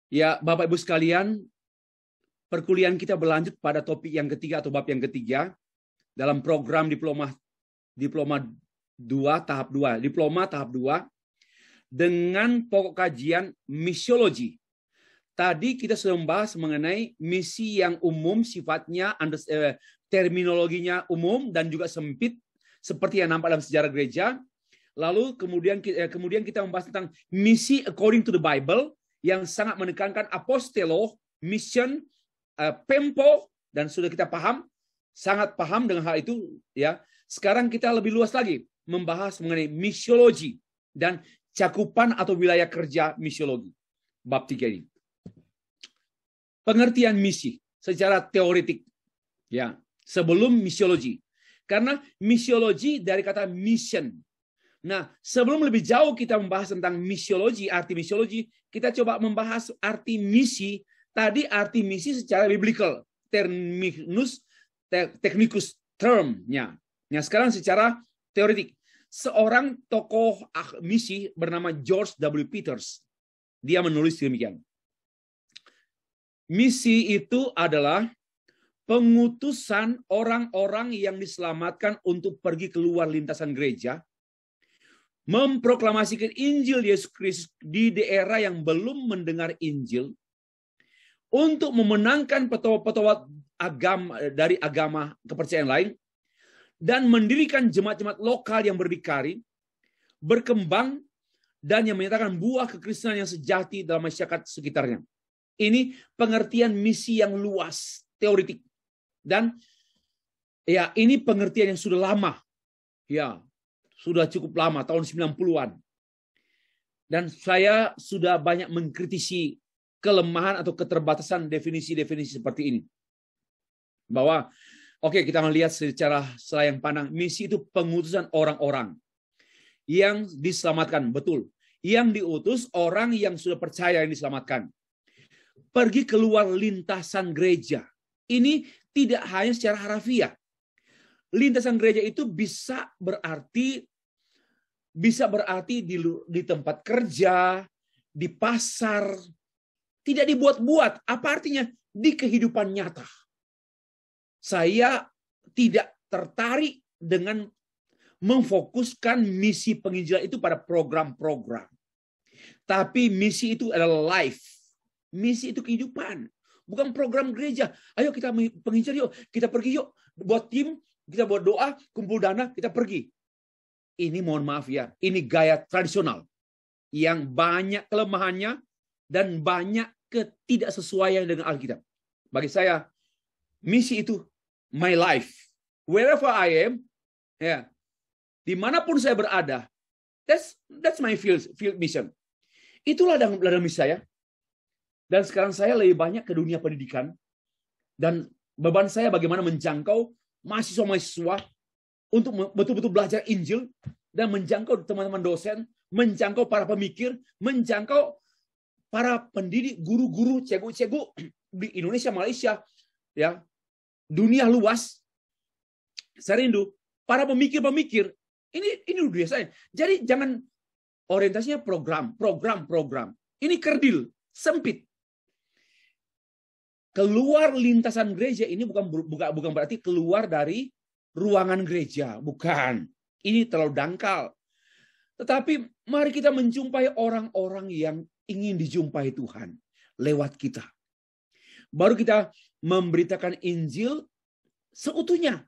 Ya, Bapak Ibu sekalian, perkuliahan kita berlanjut pada topik yang ketiga atau bab yang ketiga dalam program diploma 2 tahap 2, diploma tahap 2 dengan pokok kajian misiologi. Tadi kita sudah membahas mengenai misi yang umum, sifatnya terminologinya umum dan juga sempit seperti yang nampak dalam sejarah gereja. Lalu kemudian kita membahas tentang misi according to the Bible yang sangat menekankan apostelo, mission, pempo, dan sudah kita sangat paham dengan hal itu. Ya, sekarang kita lebih luas lagi membahas mengenai misiologi dan cakupan atau wilayah kerja misiologi. Bab 3 ini. Pengertian misi secara teoretik. Ya, sebelum misiologi. Karena misiologi dari kata mission. Nah, sebelum lebih jauh kita membahas tentang misiologi, arti misiologi, kita coba membahas arti misi. Tadi arti misi secara biblical, technicus termnya. Nah, sekarang secara teoretik. Seorang tokoh misi bernama George W. Peters. Dia menulis demikian. Misi itu adalah pengutusan orang-orang yang diselamatkan untuk pergi keluar lintasan gereja, memproklamasikan Injil Yesus Kristus di daerah yang belum mendengar Injil, untuk memenangkan petua-petua dari agama kepercayaan lain, dan mendirikan jemaat-jemaat lokal yang berdikari, berkembang, dan yang menyatakan buah kekristenan yang sejati dalam masyarakat sekitarnya. Ini pengertian misi yang luas, teoretik. Dan ya, ini pengertian yang sudah lama. Ya, sudah cukup lama, tahun 90-an. Dan saya sudah banyak mengkritisi kelemahan atau keterbatasan definisi-definisi seperti ini. Bahwa, oke, kita melihat secara selayang pandang, misi itu pengutusan orang-orang yang diselamatkan, betul. Yang diutus orang yang sudah percaya yang diselamatkan. Pergi keluar lintasan gereja. Ini tidak hanya secara harafiah. Lintasan gereja itu bisa berarti di tempat kerja, di pasar, tidak dibuat-buat. Apa artinya? Di kehidupan nyata. Saya tidak tertarik dengan memfokuskan misi penginjilan itu pada program-program. Tapi misi itu adalah life. Misi itu kehidupan. Bukan program gereja. Ayo kita penginjil yuk. Kita pergi yuk. Buat tim, kita buat doa, kumpul dana, kita pergi. Ini mohon maaf ya. Ini gaya tradisional. Yang banyak kelemahannya dan banyak ketidaksesuaian dengan Alkitab. Bagi saya, misi itu my life. Wherever I am, ya, dimanapun saya berada, that's my field mission. Itulah dalam misi saya. Dan sekarang saya lebih banyak ke dunia pendidikan. Dan beban saya bagaimana menjangkau mahasiswa-mahasiswa untuk betul-betul belajar Injil. Dan menjangkau teman-teman dosen, menjangkau para pemikir, menjangkau para pendidik, guru-guru, cegu-cegu di Indonesia, Malaysia, ya, dunia luas. Saya rindu para pemikir-pemikir. Ini udah biasanya. Jadi jangan orientasinya program. Ini kerdil, sempit. Keluar lintasan gereja ini bukan berarti keluar dari ruangan gereja, bukan. Ini terlalu dangkal. Tetapi mari kita menjumpai orang-orang yang ingin dijumpai Tuhan lewat kita. Baru kita memberitakan Injil seutuhnya.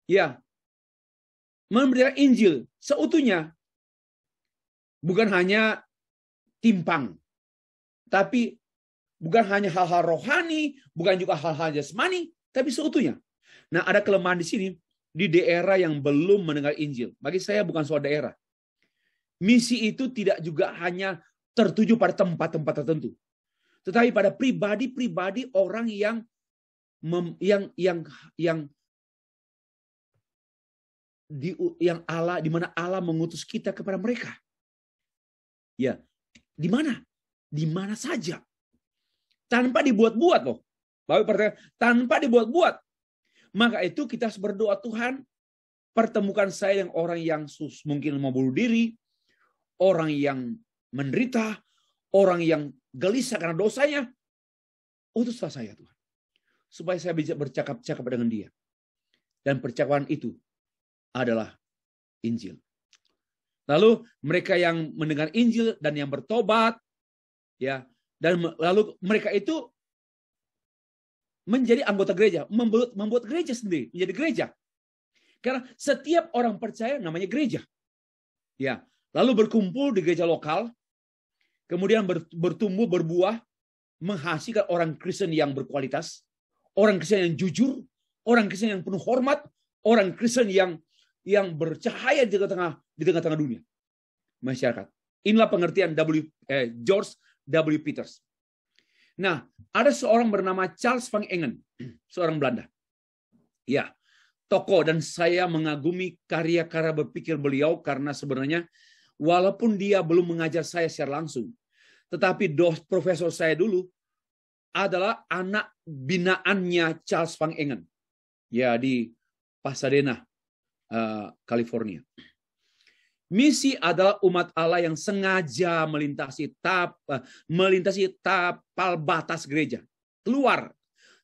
Ya. Memberitakan Injil seutuhnya. Bukan hanya timpang. Tapi bukan hanya hal-hal rohani, bukan juga hal-hal jasmani, tapi seutuhnya. Nah, ada kelemahan di sini, di daerah yang belum mendengar Injil. Bagi saya bukan soal daerah. Misi itu tidak juga hanya tertuju pada tempat-tempat tertentu, tetapi pada pribadi-pribadi orang yang Allah, di mana Allah mengutus kita kepada mereka. Ya, di mana? Di mana saja. Tanpa dibuat-buat loh. Tanpa dibuat-buat. Maka itu kita harus berdoa, Tuhan, pertemukan saya yang orang yang mungkin mau bunuh diri, orang yang menderita, orang yang gelisah karena dosanya, utuslah saya Tuhan. Supaya saya bisa bercakap-cakap dengan dia. Dan percakapan itu adalah Injil. Lalu mereka yang mendengar Injil dan yang bertobat, ya, dan lalu mereka itu menjadi anggota gereja, membuat gereja sendiri, menjadi gereja. Karena setiap orang percaya namanya gereja. Ya, lalu berkumpul di gereja lokal, kemudian bertumbuh, berbuah, menghasilkan orang Kristen yang berkualitas, orang Kristen yang jujur, orang Kristen yang penuh hormat, orang Kristen yang bercahaya di tengah-tengah dunia masyarakat. Inilah pengertian George W. Peters. Nah, ada seorang bernama Charles van Engen, seorang Belanda. Ya, tokoh, dan saya mengagumi karya-karya berpikir beliau karena sebenarnya walaupun dia belum mengajar saya secara langsung, tetapi profesor saya dulu adalah anak binaannya Charles van Engen, ya, di Pasadena, California. Misi adalah umat Allah yang sengaja melintasi tapal batas gereja. Keluar.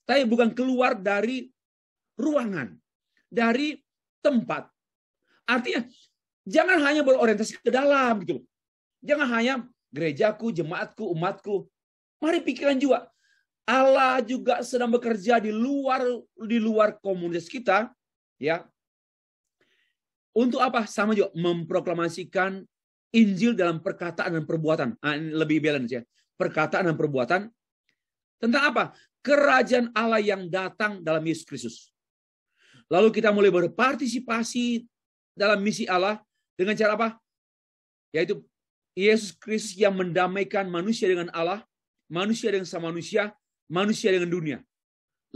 Tapi bukan keluar dari ruangan, dari tempat. Artinya, jangan hanya berorientasi ke dalam gitu. Jangan hanya gerejaku, jemaatku, umatku. Mari pikiran juga. Allah juga sedang bekerja di luar komunitas kita, ya. Untuk apa? Sama juga memproklamasikan Injil dalam perkataan dan perbuatan. Lebih balance ya. Perkataan dan perbuatan. Tentang apa? Kerajaan Allah yang datang dalam Yesus Kristus. Lalu kita mulai berpartisipasi dalam misi Allah dengan cara apa? Yaitu Yesus Kristus yang mendamaikan manusia dengan Allah, manusia dengan sama manusia, manusia dengan dunia.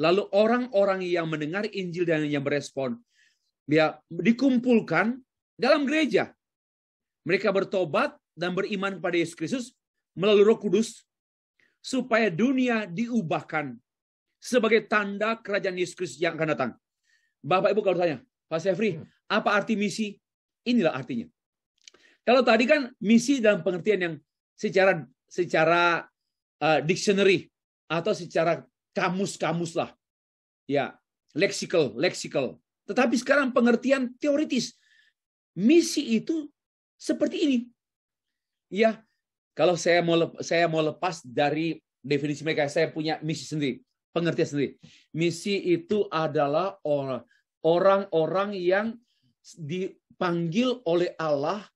Lalu orang-orang yang mendengar Injil dan yang berespon, dia dikumpulkan dalam gereja. Mereka bertobat dan beriman kepada Yesus Kristus melalui Roh Kudus supaya dunia diubahkan sebagai tanda kerajaan Yesus Kristus yang akan datang. Bapak Ibu kalau tanya, Pak Sefri, apa arti misi? Inilah artinya. Kalau tadi kan misi dalam pengertian yang secara dictionary atau secara kamus-kamus lah. Ya, leksikal. Tetapi sekarang pengertian teoritis. Misi itu seperti ini. Ya, kalau saya mau lepas dari definisi mereka, saya punya misi sendiri, pengertian sendiri. Misi itu adalah orang-orang yang dipanggil oleh Allah,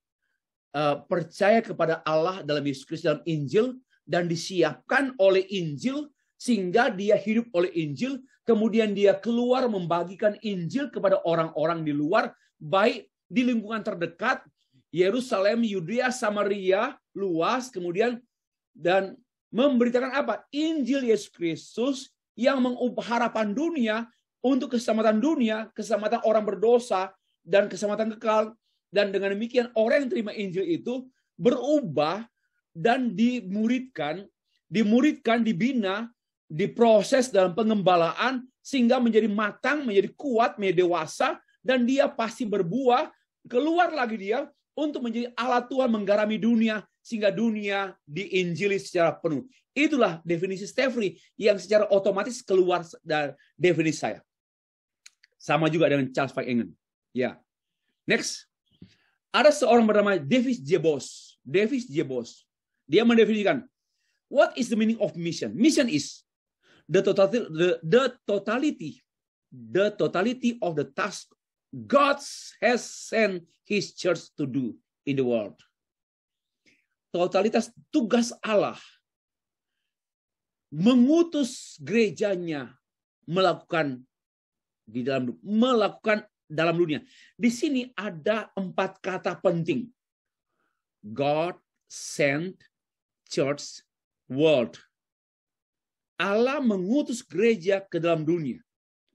percaya kepada Allah dalam Yesus Kristus dalam Injil, dan disiapkan oleh Injil sehingga dia hidup oleh Injil. Kemudian dia keluar membagikan Injil kepada orang-orang di luar, baik di lingkungan terdekat, Yerusalem, Yudea, Samaria, luas, kemudian dan memberitakan apa? Injil Yesus Kristus yang mengubah harapan dunia untuk keselamatan dunia, keselamatan orang berdosa, dan keselamatan kekal. Dan dengan demikian orang yang terima Injil itu berubah dan dimuridkan, dibina, diproses dalam pengembalaan sehingga menjadi matang, menjadi kuat, menjadi dewasa, dan dia pasti berbuah. Keluar lagi dia untuk menjadi alat Tuhan menggarami dunia sehingga dunia diinjili secara penuh. Itulah definisi Steffrey yang secara otomatis keluar dari definisi saya. Sama juga dengan Charles van Engen. Ya. Next. Ada seorang bernama Davis J. Bos. Dia mendefinisikan, what is the meaning of mission? Mission is the totality of the task God has sent His church to do in the world. Totalitas tugas Allah mengutus gerejanya melakukan dalam dunia. Di sini ada 4 kata penting. God, sent, church, world. Allah mengutus gereja ke dalam dunia.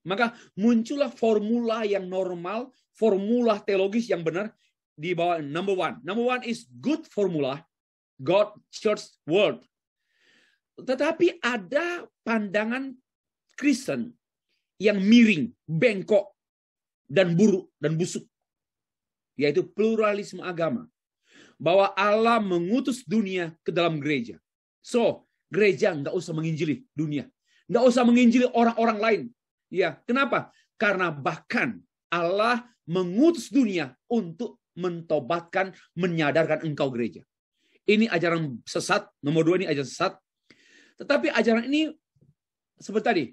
Maka muncullah formula yang normal, formula teologis yang benar di bawah number one. Number one is good formula, God, church, world. Tetapi ada pandangan Kristen yang miring, bengkok, dan buruk, dan busuk. Yaitu pluralisme agama. Bahwa Allah mengutus dunia ke dalam gereja. So, gereja nggak usah menginjili dunia. Nggak usah menginjili orang-orang lain. Ya, kenapa? Karena bahkan Allah mengutus dunia untuk mentobatkan, menyadarkan engkau gereja. Ini ajaran sesat. Nomor 2, ini ajaran sesat. Tetapi ajaran ini seperti tadi,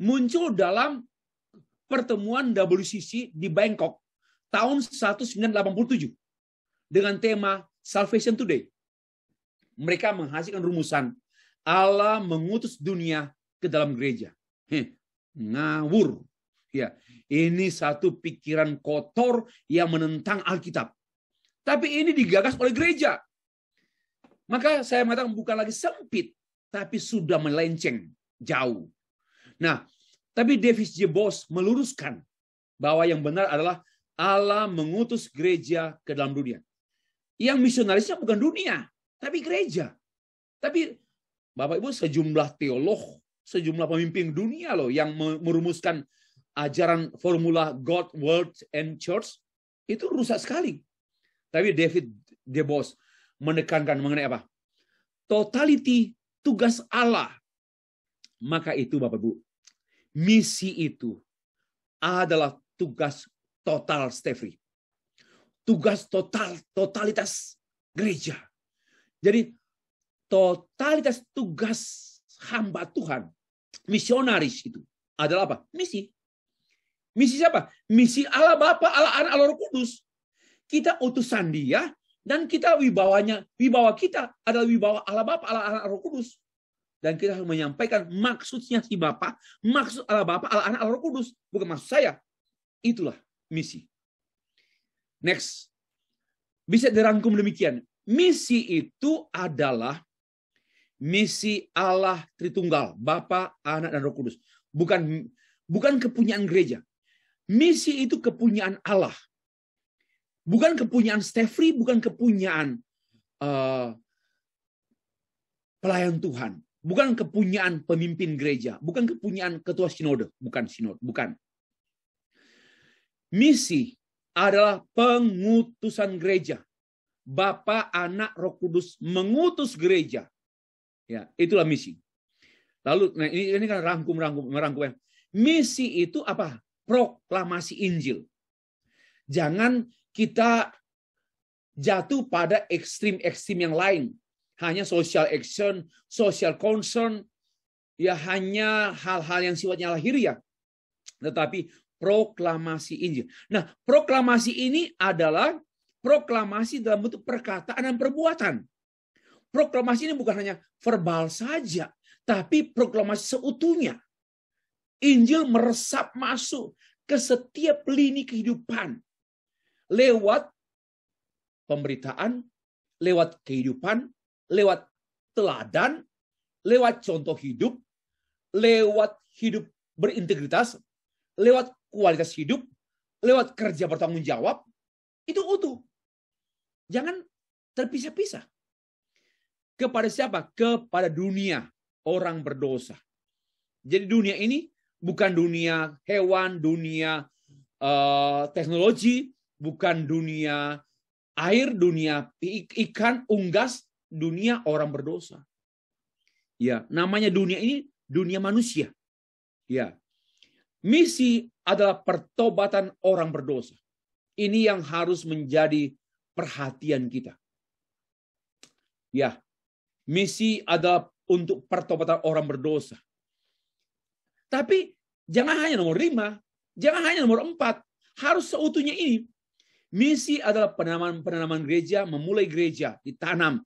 muncul dalam pertemuan WCC di Bangkok tahun 1987 dengan tema Salvation Today. Mereka menghasilkan rumusan Allah mengutus dunia ke dalam gereja. Ngawur. Ya, ini satu pikiran kotor yang menentang Alkitab. Tapi ini digagas oleh gereja. Maka saya mengatakan bukan lagi sempit, tapi sudah melenceng jauh. Nah, tapi David J. Boaz meluruskan bahwa yang benar adalah Allah mengutus gereja ke dalam dunia. Yang misionarisnya bukan dunia, tapi gereja. Tapi Bapak Ibu, sejumlah teolog, sejumlah pemimpin dunia loh yang merumuskan ajaran formula God, World, and Church itu rusak sekali. Tapi David J. Boaz menekankan mengenai apa? Totality tugas Allah. Maka itu Bapak Ibu, misi itu adalah tugas total Stefri. Tugas totalitas gereja. Jadi totalitas tugas hamba Tuhan, misionaris itu adalah apa? Misi. Misi siapa? Misi Allah Bapa, Allah Anak, Allah Roh Kudus. Kita utusan Dia dan kita wibawa kita adalah wibawa Allah Bapa, Allah Anak, Roh Kudus. Dan kita harus menyampaikan maksudnya si Bapa, maksud Allah Bapa, Allah Anak, Allah Roh Kudus, bukan maksud saya. Itulah misi. Next. Bisa dirangkum demikian. Misi itu adalah misi Allah Tritunggal, Bapa, Anak, dan Roh Kudus. Bukan kepunyaan gereja. Misi itu kepunyaan Allah. Bukan kepunyaan Stefri, bukan kepunyaan pelayan Tuhan. Bukan kepunyaan pemimpin gereja. Bukan kepunyaan ketua sinode. Bukan. Misi adalah pengutusan gereja. Bapa, Anak, Roh Kudus mengutus gereja. Ya, itulah misi. Lalu, nah ini kan merangkum. Misi itu apa? Proklamasi Injil. Jangan kita jatuh pada ekstrim-ekstrim yang lain. Hanya social action, social concern, ya hanya hal-hal yang sifatnya lahiriah. Tetapi proklamasi Injil. Nah, proklamasi ini adalah proklamasi dalam bentuk perkataan dan perbuatan. Proklamasi ini bukan hanya verbal saja, tapi proklamasi seutuhnya. Injil meresap masuk ke setiap lini kehidupan. Lewat pemberitaan, lewat kehidupan, lewat teladan, lewat contoh hidup, lewat hidup berintegritas, lewat kualitas hidup, lewat kerja bertanggung jawab, itu utuh. Jangan terpisah-pisah. Kepada siapa? Kepada dunia orang berdosa. Jadi dunia ini bukan dunia hewan, dunia teknologi, bukan dunia air, dunia ikan, unggas, dunia orang berdosa. Ya, namanya dunia ini dunia manusia. Ya. Misi adalah pertobatan orang berdosa. Ini yang harus menjadi perhatian kita. Ya. Misi adalah untuk pertobatan orang berdosa. Tapi jangan hanya nomor 5, jangan hanya nomor 4, harus seutuhnya ini. Misi adalah penanaman gereja, memulai gereja, ditanam,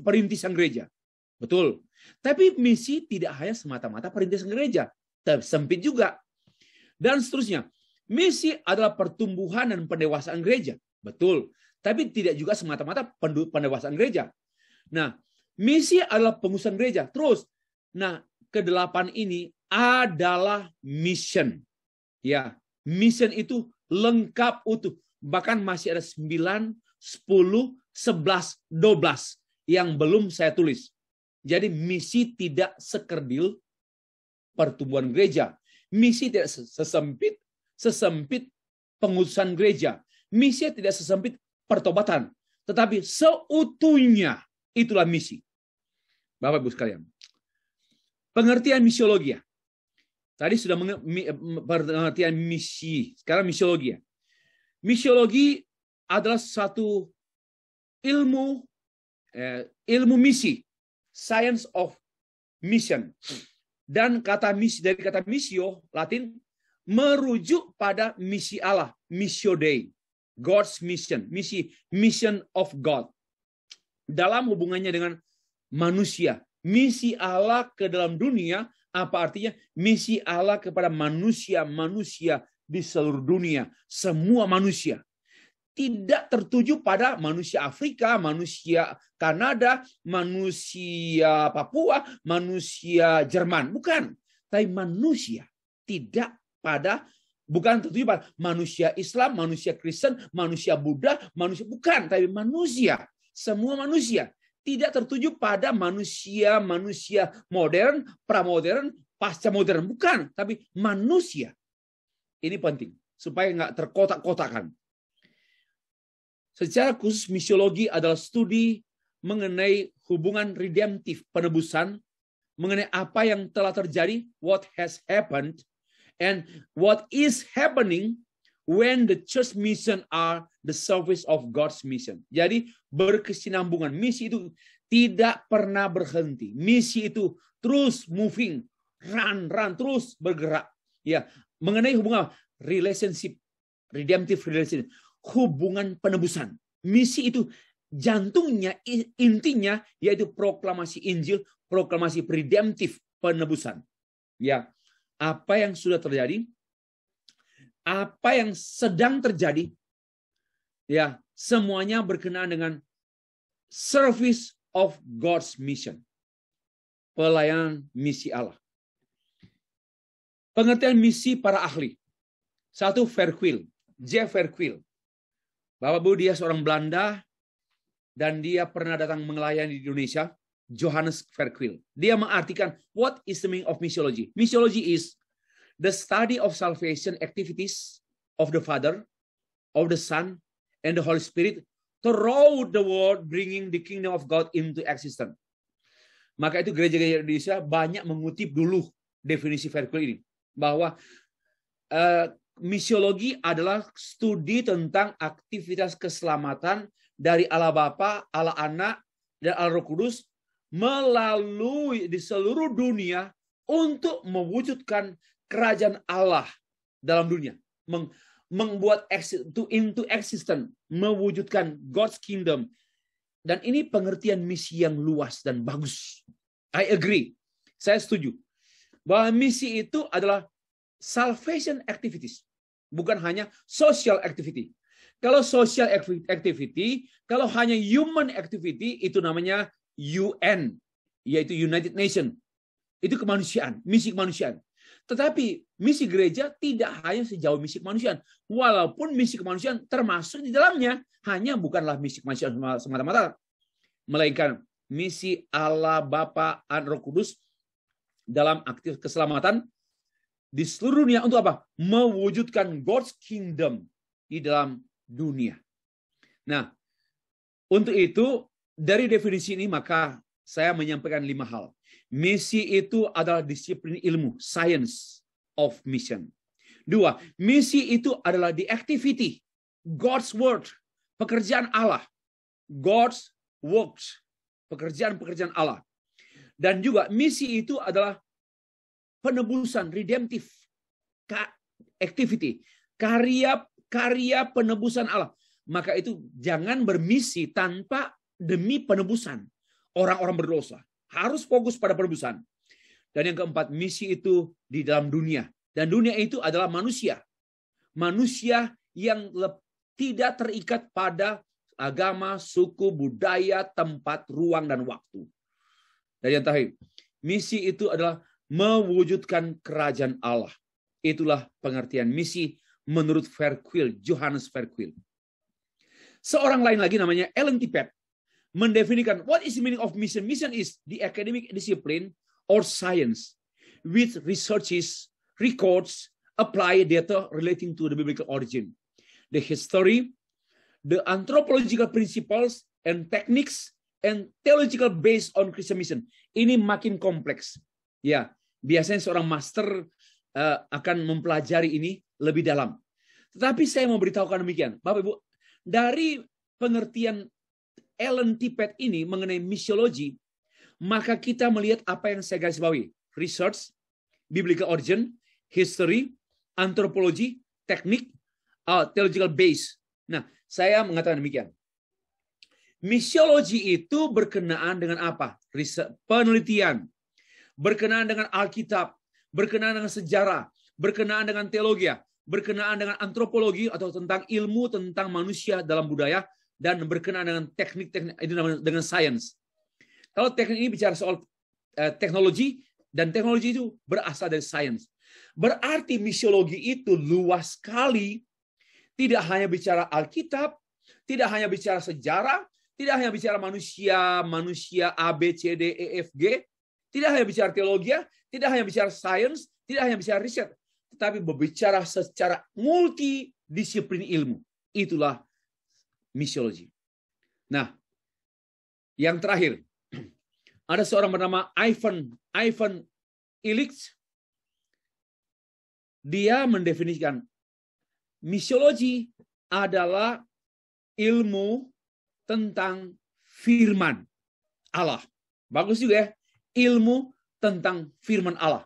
perintisan gereja. Betul. Tapi misi tidak hanya semata-mata perintisan gereja, tapi sempit juga. Dan seterusnya. Misi adalah pertumbuhan dan pendewasaan gereja. Betul. Tapi tidak juga semata-mata pendewasaan gereja. Nah, misi adalah pengurusan gereja. Terus, nah, ke-8 ini adalah mission. Ya, mission itu lengkap utuh. Bahkan masih ada 9, 10, 11, 12 yang belum saya tulis. Jadi misi tidak sekerdil pertumbuhan gereja. Misi tidak sesempit pengurusan gereja. Misi tidak sesempit pertobatan. Tetapi seutuhnya itulah misi. Bapak Ibu sekalian. Pengertian misiologi. Tadi sudah pengertian misi, sekarang misiologi. Misiologi adalah satu ilmu misi, science of mission. Dan kata misi dari kata missio Latin merujuk pada misi Allah, missio Dei, God's mission, mission of God. Dalam hubungannya dengan manusia, misi Allah ke dalam dunia, apa artinya? Misi Allah kepada manusia di seluruh dunia, semua manusia. Tidak tertuju pada manusia Afrika, manusia Kanada, manusia Papua, manusia Jerman. Bukan. Tapi manusia. Bukan tertuju pada manusia Islam, manusia Kristen, manusia Buddha, manusia. Bukan. Tapi manusia. Semua manusia. Tidak tertuju pada manusia modern, pramodern, pasca modern. Bukan. Tapi manusia. Ini penting. Supaya nggak terkotak-kotakan. Secara khusus misiologi adalah studi mengenai hubungan redemptif penebusan, mengenai apa yang telah terjadi, what has happened, and what is happening when the church mission are the service of God's mission. Jadi berkesinambungan. Misi itu tidak pernah berhenti. Misi itu terus moving, run, terus bergerak. Ya, mengenai hubungan relationship, redemptive relationship. Hubungan penebusan. Misi itu jantungnya, intinya yaitu proklamasi Injil, proklamasi redemptif penebusan. Ya, apa yang sudah terjadi, apa yang sedang terjadi, ya, semuanya berkenaan dengan service of God's mission. Pelayanan misi Allah. Pengertian misi para ahli. Satu, Verquil, J. Verquil. Bapak Bu, dia seorang Belanda dan dia pernah datang melayani di Indonesia, Johannes Verquil. Dia mengartikan what is the meaning of missiology. Missiology is the study of salvation activities of the Father, of the Son, and the Holy Spirit throughout the world, bringing the kingdom of God into existence. Maka itu gereja-gereja Indonesia banyak mengutip dulu definisi Verquil ini, bahwa misiologi adalah studi tentang aktivitas keselamatan dari Allah Bapa, Allah Anak, dan Allah Roh Kudus melalui di seluruh dunia untuk mewujudkan kerajaan Allah dalam dunia. Membuat into existence, mewujudkan God's kingdom. Dan ini pengertian misi yang luas dan bagus. I agree. Saya setuju. Bahwa misi itu adalah salvation activities. Bukan hanya social activity. Kalau social activity, kalau hanya human activity, itu namanya UN, yaitu United Nations. Itu kemanusiaan, misi kemanusiaan. Tetapi misi gereja tidak hanya sejauh misi kemanusiaan. Walaupun misi kemanusiaan termasuk di dalamnya, hanya bukanlah misi kemanusiaan semata-mata. Melainkan misi Allah Bapa dan Roh Kudus dalam aktif keselamatan di seluruh dunia untuk apa? Mewujudkan God's kingdom di dalam dunia. Nah, untuk itu dari definisi ini maka saya menyampaikan 5 hal. Misi itu adalah disiplin ilmu, science of mission. 2, misi itu adalah the activity, God's word, pekerjaan Allah, God's works, pekerjaan Allah. Dan juga misi itu adalah penebusan, redemptive activity, karya penebusan Allah. Maka itu jangan bermisi tanpa demi penebusan orang-orang berdosa. Harus fokus pada penebusan. Dan yang keempat, misi itu di dalam dunia. Dan dunia itu adalah manusia. Manusia yang tidak terikat pada agama, suku, budaya, tempat, ruang, dan waktu. Dan yang terakhir, misi itu adalah mewujudkan kerajaan Allah. Itulah pengertian misi menurut Verquil, Johannes Verquil. Seorang lain lagi namanya Ellen Tippett mendefinisikan what is the meaning of mission. Mission is the academic discipline or science which researches, records, apply data relating to the biblical origin, the history, the anthropological principles and techniques, and theological based on Christian mission. Ini makin kompleks. Ya, biasanya seorang master akan mempelajari ini lebih dalam. Tetapi saya mau beritahukan demikian, Bapak Ibu, dari pengertian Ellen Tippett ini mengenai misiologi, maka kita melihat apa yang saya garis bawahi: research, biblical origin, history, anthropology, teknik, theological base. Nah, saya mengatakan demikian. Misiologi itu berkenaan dengan apa? Penelitian, berkenaan dengan Alkitab, berkenaan dengan sejarah, berkenaan dengan teologi, berkenaan dengan antropologi atau tentang ilmu tentang manusia dalam budaya, dan berkenaan dengan teknik-teknik itu dengan sains. Kalau teknik ini bicara soal teknologi, dan teknologi itu berasal dari sains. Berarti misiologi itu luas sekali, tidak hanya bicara Alkitab, tidak hanya bicara sejarah, tidak hanya bicara manusia A, B, C, D, E, F, G, tidak hanya bicara teologi, tidak hanya bicara sains, tidak hanya bicara riset, tetapi berbicara secara multidisiplin ilmu. Itulah misiologi. Nah, yang terakhir, ada seorang bernama Ivan Illich. Dia mendefinisikan misiologi adalah ilmu tentang firman Allah. Bagus juga ya, ilmu tentang firman Allah.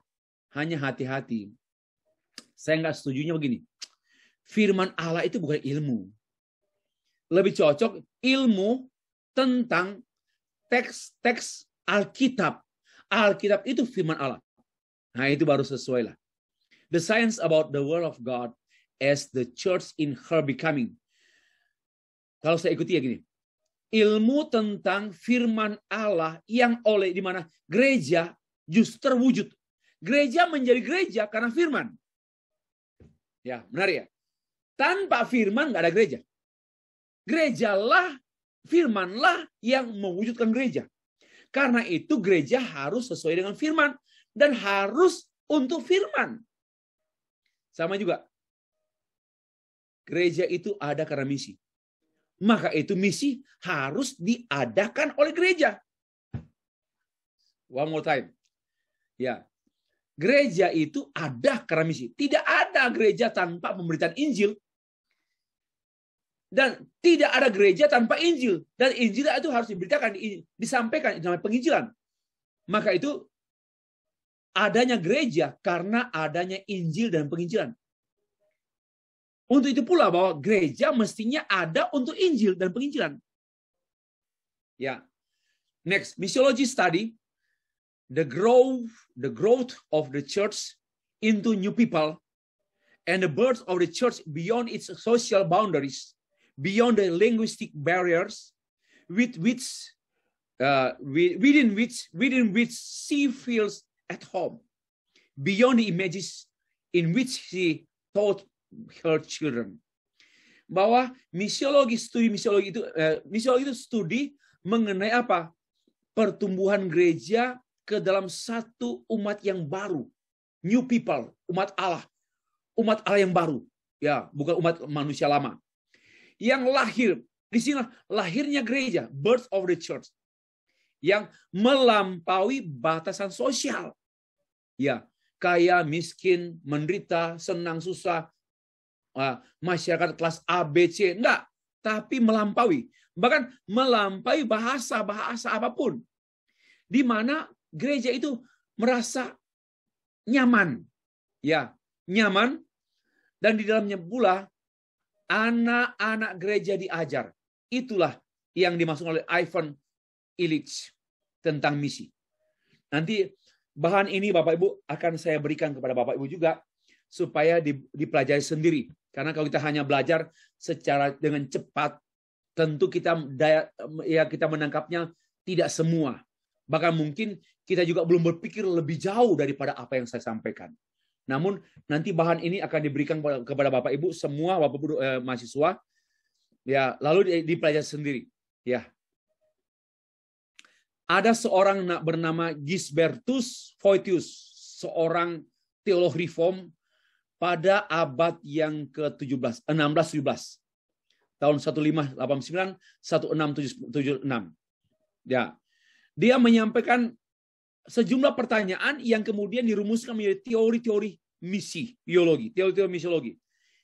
Hanya hati-hati, saya nggak setujunya begini. Firman Allah itu bukan ilmu. Lebih cocok ilmu tentang teks-teks Alkitab. Alkitab itu firman Allah. Nah, itu baru sesuai lah. The science about the word of God as the church in her becoming. Kalau saya ikuti ya gini. Ilmu tentang firman Allah yang oleh di mana gereja justru terwujud. Gereja menjadi gereja karena firman. Ya, benar ya. Tanpa firman nggak ada gereja. Gerejalah, firmanlah yang mewujudkan gereja. Karena itu gereja harus sesuai dengan firman dan harus untuk firman. Sama juga. Gereja itu ada karena misi. Maka itu misi harus diadakan oleh gereja. One more time. Ya. Gereja itu ada karena misi. Tidak ada gereja tanpa pemberitaan Injil. Dan tidak ada gereja tanpa Injil. Dan Injil itu harus diberitakan, disampaikan dalam penginjilan. Maka itu adanya gereja karena adanya Injil dan penginjilan. Untuk itu pula bahwa gereja mestinya ada untuk Injil dan penginjilan. Ya. Next, missiology study the growth of the church into new people and the birth of the church beyond its social boundaries, beyond the linguistic barriers within which she feels at home, beyond the images in which she taught her children. Bahwa misiologi itu studi mengenai apa? Pertumbuhan gereja ke dalam satu umat yang baru, new people, umat Allah yang baru, ya, bukan umat manusia lama. Yang lahir, di sini lahirnya gereja, birth of the church, yang melampaui batasan sosial, ya, kaya, miskin, menderita, senang, susah, masyarakat kelas A, B, C, enggak, tapi melampaui, bahkan melampaui bahasa apapun, di mana gereja itu merasa nyaman, ya, nyaman, dan di dalamnya pula anak-anak gereja diajar. Itulah yang dimaksud oleh Ivan Illich tentang misi. Nanti bahan ini Bapak Ibu akan saya berikan kepada Bapak Ibu juga supaya dipelajari sendiri. Karena kalau kita hanya belajar secara dengan cepat, tentu kita menangkapnya tidak semua. Bahkan mungkin kita juga belum berpikir lebih jauh daripada apa yang saya sampaikan. Namun nanti bahan ini akan diberikan kepada Bapak Ibu semua, Bapak Ibu mahasiswa, ya, lalu dipelajari sendiri. Ya. Ada seorang bernama Gisbertus Voetius, seorang teolog reform pada abad yang ke-16, 16-17. Tahun 1589, 1676. Ya. Dia menyampaikan sejumlah pertanyaan yang kemudian dirumuskan menjadi teori-teori misi biologi, teori-teori misiologi.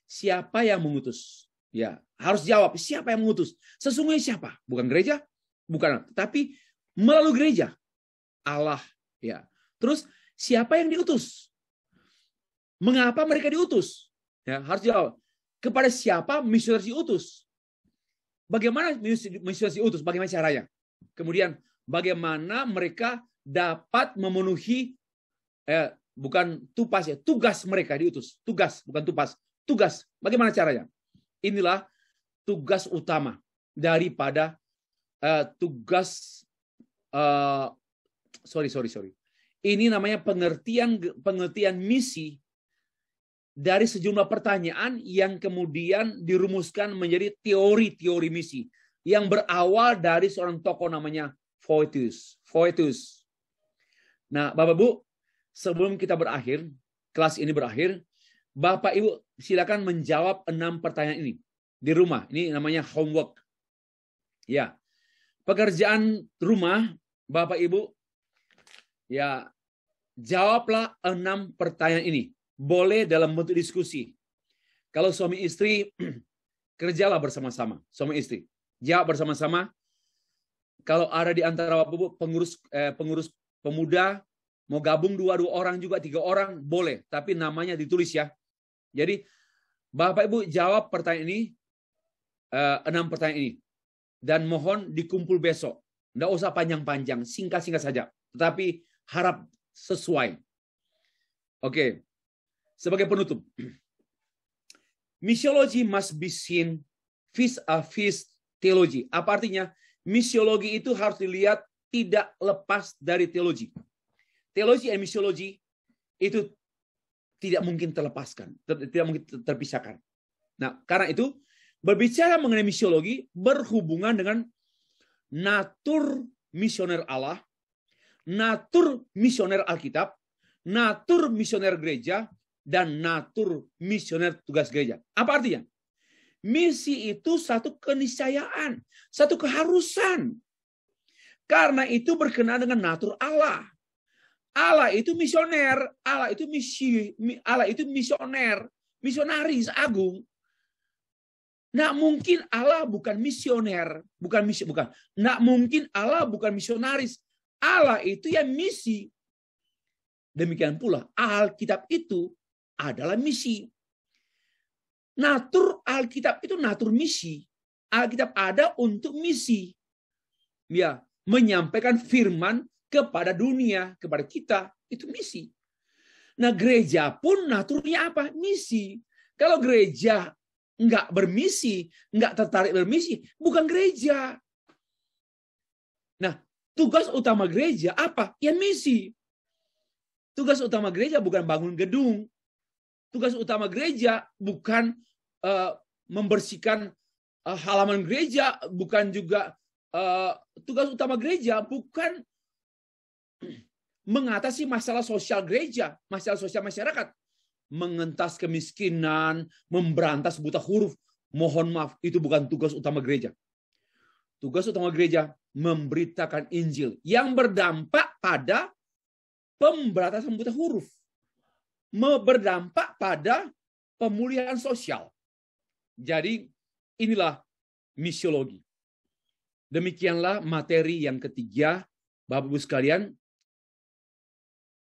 Siapa yang mengutus? Ya, harus jawab siapa yang mengutus. Sesungguhnya siapa? Bukan gereja, bukan, tapi melalui gereja Allah. Ya. Terus siapa yang diutus? Mengapa mereka diutus? Ya, harus jawab. Kepada siapa misionaris diutus? Bagaimana misionaris diutus? Bagaimana caranya? Kemudian bagaimana mereka dapat memenuhi bukan tupas ya, tugas mereka diutus. Tugas, bukan tupas. Tugas. Bagaimana caranya? Inilah tugas utama daripada tugas sorry. Ini namanya pengertian misi dari sejumlah pertanyaan yang kemudian dirumuskan menjadi teori-teori misi yang berawal dari seorang tokoh namanya Foetus. Nah, Bapak Ibu, sebelum kita berakhir, kelas ini berakhir, Bapak Ibu silakan menjawab 6 pertanyaan ini di rumah. Ini namanya homework. Ya. Pekerjaan rumah, Bapak Ibu, ya, jawablah 6 pertanyaan ini. Boleh dalam bentuk diskusi. Kalau suami istri, kerjalah bersama-sama. Suami istri, jawab bersama-sama. Kalau ada di antara Bapak Ibu pengurus pemuda, mau gabung 2 orang juga, 3 orang, boleh. Tapi namanya ditulis ya. Jadi, Bapak Ibu jawab pertanyaan ini, 6 pertanyaan ini. Dan mohon dikumpul besok. Nggak usah panjang-panjang, singkat-singkat saja. Tetapi harap sesuai. Oke. Sebagai penutup, missiology must be seen vis-a-vis theology. Apa artinya? Misiologi itu harus dilihat tidak lepas dari teologi. Teologi dan misiologi itu tidak mungkin terlepaskan, tidak mungkin terpisahkan. Nah, karena itu berbicara mengenai misiologi berhubungan dengan natur misioner Allah, natur misioner Alkitab, natur misioner gereja, dan natur misioner tugas gereja. Apa artinya? Misi itu satu keniscayaan, satu keharusan. Karena itu berkenaan dengan natur Allah. Allah itu misioner, Allah itu misioner, misionaris agung. Nggak mungkin Allah bukan misioner, bukan. Nggak mungkin Allah bukan misionaris. Allah itu yang misi. Demikian pula Alkitab itu adalah misi. Natur Alkitab itu natur misi. Alkitab ada untuk misi. Ya, menyampaikan firman kepada dunia, kepada kita, itu misi. Nah, gereja pun naturnya apa? Misi. Kalau gereja nggak bermisi, nggak tertarik bermisi, bukan gereja. Nah, tugas utama gereja apa? Ya misi. Tugas utama gereja bukan bangun gedung. Tugas utama gereja bukan membersihkan halaman gereja, bukan juga tugas utama gereja bukan mengatasi masalah sosial gereja, masalah sosial masyarakat, mengentas kemiskinan, memberantas buta huruf. Mohon maaf, itu bukan tugas utama gereja. Tugas utama gereja memberitakan Injil yang berdampak pada pemberantasan buta huruf. Berdampak pada pemulihan sosial. Jadi inilah misiologi. Demikianlah materi yang ketiga, Bapak Ibu sekalian,